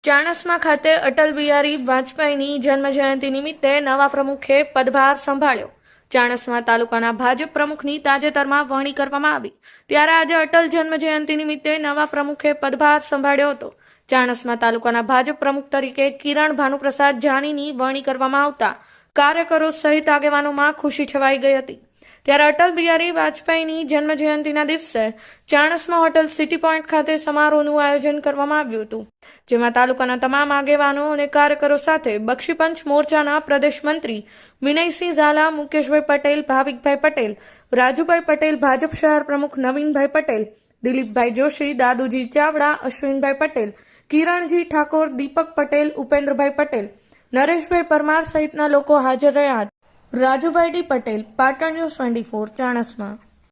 ચાણસ્મા ખાતે અટલ બિહારી વાજપેયીની જન્મજયંતિ નિમિત્તે નવા પ્રમુખે પદભાર સંભાળ્યો। ચાણસ્મા તાલુકાના ભાજપ પ્રમુખની તાજેતરમાં વરણી કરવામાં આવી, ત્યારે આજે અટલ જન્મજયંતિ નિમિત્તે નવા પ્રમુખે પદભાર સંભાળ્યો હતો। ચાણસ્મા તાલુકાના ભાજપ પ્રમુખ તરીકે કિરણ ભાનુપ્રસાદ જાનીની વરણી કરવામાં આવતા કાર્યકરો સહિત આગેવાનોમાં ખુશી છવાઈ ગઈ હતી। ત્યારે અટલ બિહારી વાજપેયીની જન્મજયંતિના દિવસે ચાણસ્મા હોટલ સિટી પોઈન્ટ ખાતે સમારોહનું આયોજન કરવામાં આવ્યું હતું, જેમાં તાલુકાના તમામ આગેવાનો અને કાર્યકરો સાથે બક્ષીપંચ મોરચાના પ્રદેશ મંત્રી વિનયસિંહ ઝાલા, મુકેશભાઈ પટેલ, ભાવિકભાઈ પટેલ, રાજુભાઈ પટેલ, ભાજપ શહેર પ્રમુખ નવીનભાઈ પટેલ, દિલીપભાઈ જોશી, દાદુજી ચાવડા, અશ્વિનભાઈ પટેલ, કિરણજી ઠાકોર, દીપક પટેલ, ઉપેન્દ્રભાઈ પટેલ, નરેશભાઈ પરમાર સહિતના લોકો હાજર રહ્યા હતા। Rajubhai D Patel, Patan news 24, Chanasma.